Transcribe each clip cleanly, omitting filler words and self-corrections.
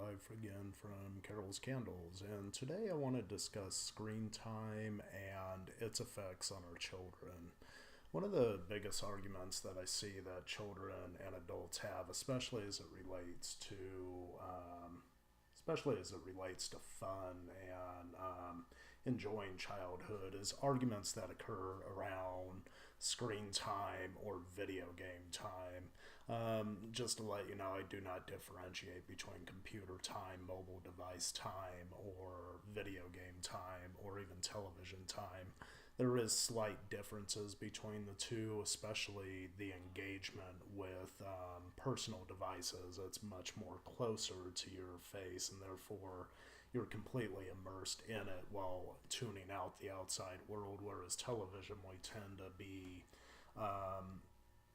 live again from Carol's Candles, and today I want to discuss screen time and its effects on our children. One of the biggest arguments that I see that children and adults have, especially as it relates to fun and enjoying childhood, is arguments that occur around screen time or video game time. Just to let you know, I do not differentiate between computer time, mobile device time, or video game time, or even television time. There is slight differences between the two, especially the engagement with personal devices. It's much more closer to your face, and therefore you're completely immersed in it while tuning out the outside world. Whereas television,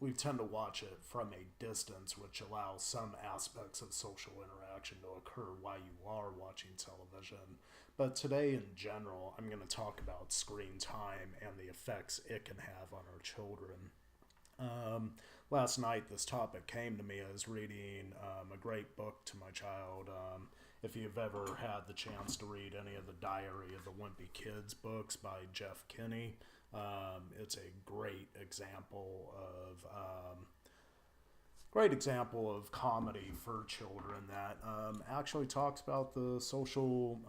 we tend to watch it from a distance, which allows some aspects of social interaction to occur while you are watching television. But today, in general, I'm going to talk about screen time and the effects it can have on our children. Last night, this topic came to me. I was reading a great book to my child. If you've ever had the chance to read any of the Diary of the Wimpy Kids books by Jeff Kinney, it's a great example of comedy for children that actually talks about the social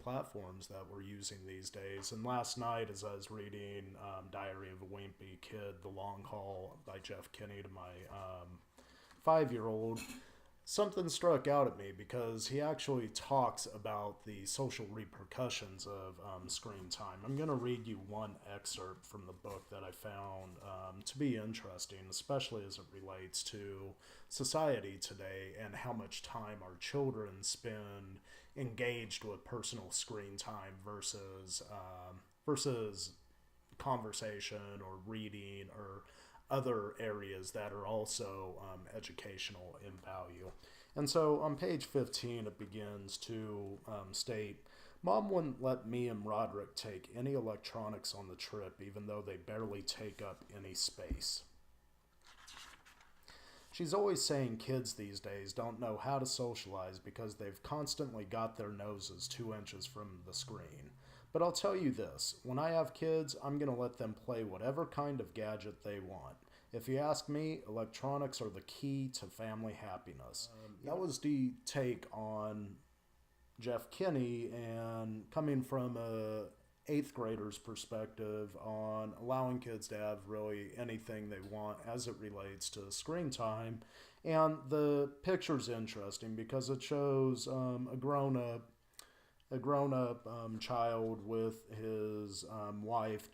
platforms that we're using these days. And last night, as I was reading Diary of a Wimpy Kid, The Long Haul by Jeff Kinney to my 5-year-old, something struck out at me because he actually talks about the social repercussions of screen time. I'm going to read you one excerpt from the book that I found to be interesting, especially as it relates to society today and how much time our children spend engaged with personal screen time versus conversation or reading or other areas that are also educational in value. And so on page 15, it begins to state, "Mom wouldn't let me and Roderick take any electronics on the trip, even though they barely take up any space. She's always saying kids these days don't know how to socialize because they've constantly got their noses 2 inches from the screen. But I'll tell you this, when I have kids, I'm going to let them play whatever kind of gadget they want. If you ask me, electronics are the key to family happiness." That was the take on Jeff Kinney, and coming from a 8th grader's perspective on allowing kids to have really anything they want as it relates to screen time. And the picture's interesting because it shows a grown-up child with his wife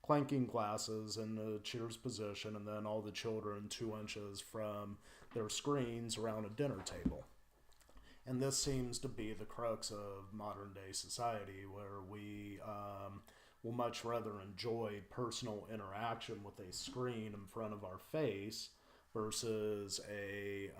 clanking glasses in the cheers position, and then all the children 2 inches from their screens around a dinner table. And this seems to be the crux of modern day society, where we will much rather enjoy personal interaction with a screen in front of our face versus a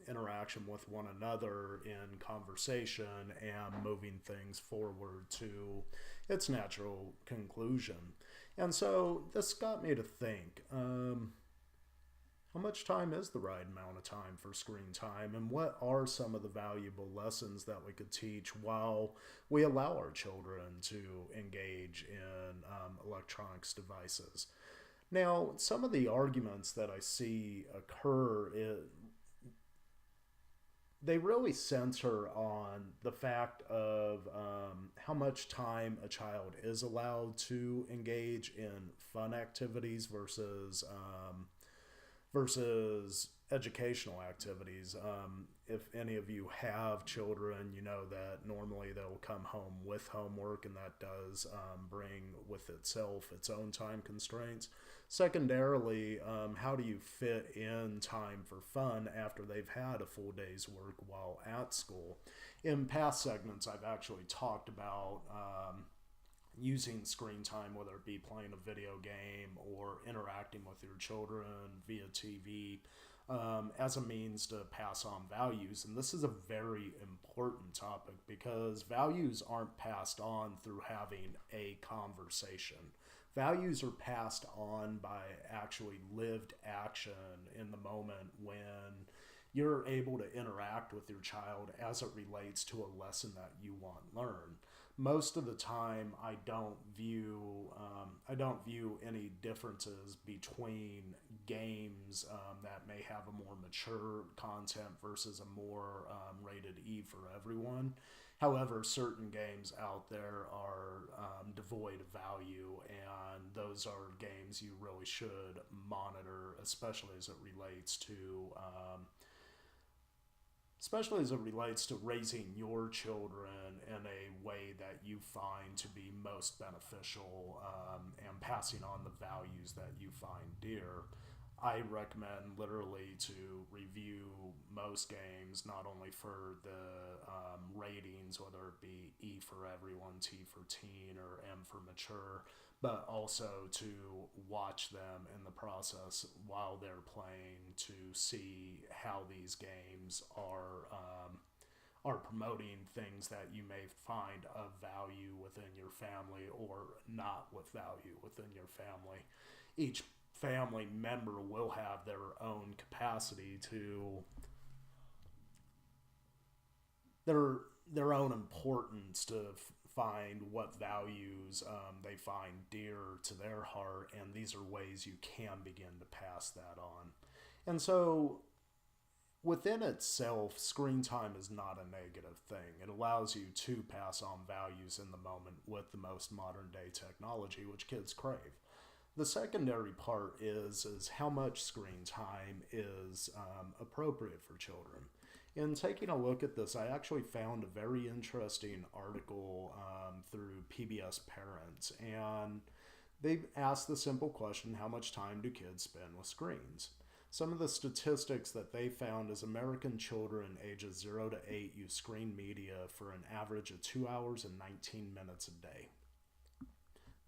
interaction with one another in conversation and moving things forward to its natural conclusion. And so this got me to think, how much time is the right amount of time for screen time, and what are some of the valuable lessons that we could teach while we allow our children to engage in electronics devices? Now, some of the arguments that I see occur, they really center on the fact of how much time a child is allowed to engage in fun activities versus educational activities. If any of you have children, you know that normally they'll come home with homework, and that does bring with itself its own time constraints. Secondarily, how do you fit in time for fun after they've had a full day's work while at school? In past segments, I've actually talked about using screen time, whether it be playing a video game or interacting with your children via TV, as a means to pass on values. And this is a very important topic because values aren't passed on through having a conversation. Values are passed on by actually lived action in the moment when you're able to interact with your child as it relates to a lesson that you want learned. Most of the time, I don't view any differences between games that may have a more mature content versus a more rated E for everyone. However, certain games out there are devoid of value, and those are games you really should monitor, especially as it relates to raising your children in a way that you find to be most beneficial, and passing on the values that you find dear. I recommend literally to review most games, not only for the ratings, whether it be E for everyone, T for teen, or M for mature, but also to watch them in the process while they're playing to see how these games are promoting things that you may find of value within your family or not with value within your family. Each family member will have their own capacity to their own importance to find what values they find dear to their heart, and these are ways you can begin to pass that on. And so, within itself, screen time is not a negative thing. It allows you to pass on values in the moment with the most modern day technology, which kids crave. The secondary part is how much screen time is appropriate for children. In taking a look at this, I actually found a very interesting article through PBS Parents, and they asked the simple question, how much time do kids spend with screens? Some of the statistics that they found is American children ages 0 to 8 use screen media for an average of 2 hours and 19 minutes a day.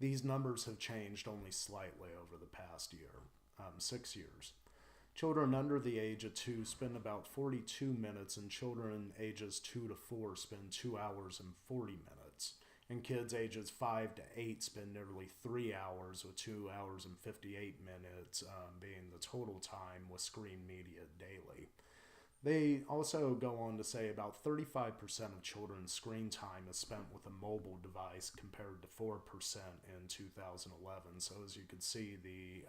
These numbers have changed only slightly over the past year, 6 years. Children under the age of 2 spend about 42 minutes, and children ages 2 to 4 spend 2 hours and 40 minutes. And kids ages 5 to 8 spend nearly 3 hours, with 2 hours and 58 minutes being the total time with screen media daily. They also go on to say about 35% of children's screen time is spent with a mobile device compared to 4% in 2011. So as you can see, the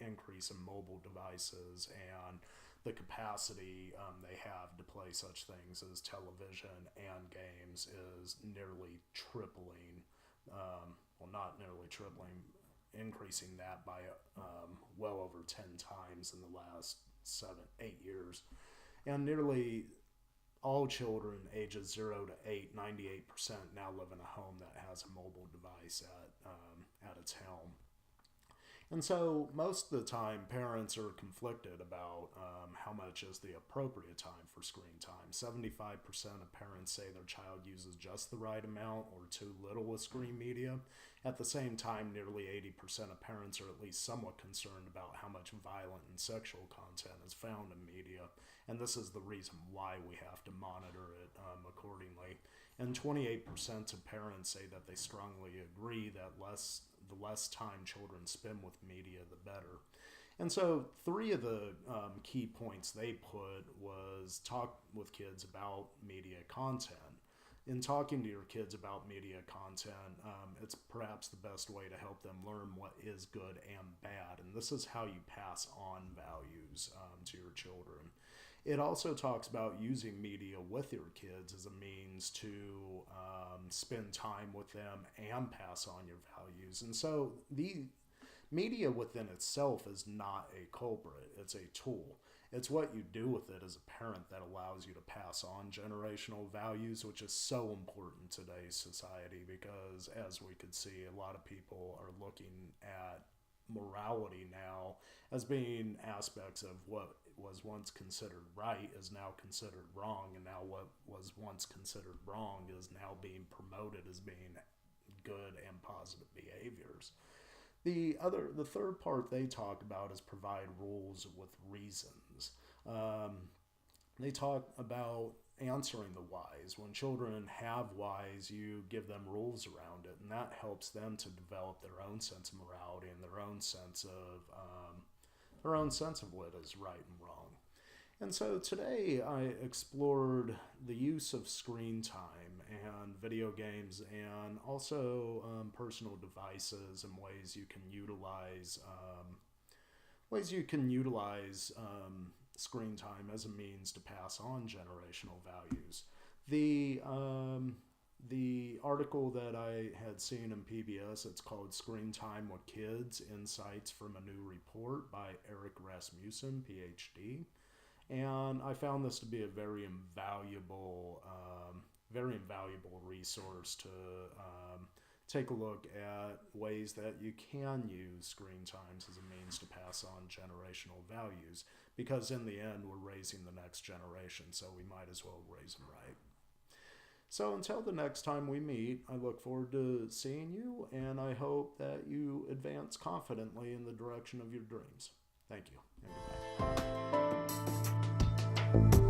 increase in mobile devices and the capacity they have to play such things as television and games is nearly tripling, well, not nearly tripling, increasing that by well over 10 times in the last 7-8 years. And nearly all children ages 0 to 8, 98% now live in a home that has a mobile device at its helm. And so most of the time, parents are conflicted about how much is the appropriate time for screen time. 75% of parents say their child uses just the right amount or too little with screen media. At the same time, nearly 80% of parents are at least somewhat concerned about how much violent and sexual content is found in media. And this is the reason why we have to monitor it accordingly. And 28% of parents say that they strongly agree that the less time children spend with media, the better. And so 3 of the key points they put was talk with kids about media content. In talking to your kids about media content, it's perhaps the best way to help them learn what is good and bad. And this is how you pass on values to your children. It also talks about using media with your kids as a means to spend time with them and pass on your values. And so the media within itself is not a culprit. It's a tool. It's what you do with it as a parent that allows you to pass on generational values, which is so important in today's society because, as we could see, a lot of people are looking at morality now as being aspects of what was once considered right is now considered wrong, and now what was once considered wrong is now being promoted as being good and positive behaviors. The third part they talk about is provide rules with reasons. They talk about answering the whys. When children have whys, you give them rules around it, and that helps them to develop their own sense of morality and their own sense of what is right and wrong. And so today I explored the use of screen time and video games, and also personal devices and ways you can utilize screen time as a means to pass on generational values. The article that I had seen in PBS, it's called Screen Time with Kids, Insights from a New Report by Eric Rasmussen, PhD. And I found this to be a very invaluable resource to take a look at ways that you can use screen times as a means to pass on generational values, because in the end we're raising the next generation, so we might as well raise them right. So until the next time we meet, I look forward to seeing you, and I hope that you advance confidently in the direction of your dreams. Thank you, and goodbye.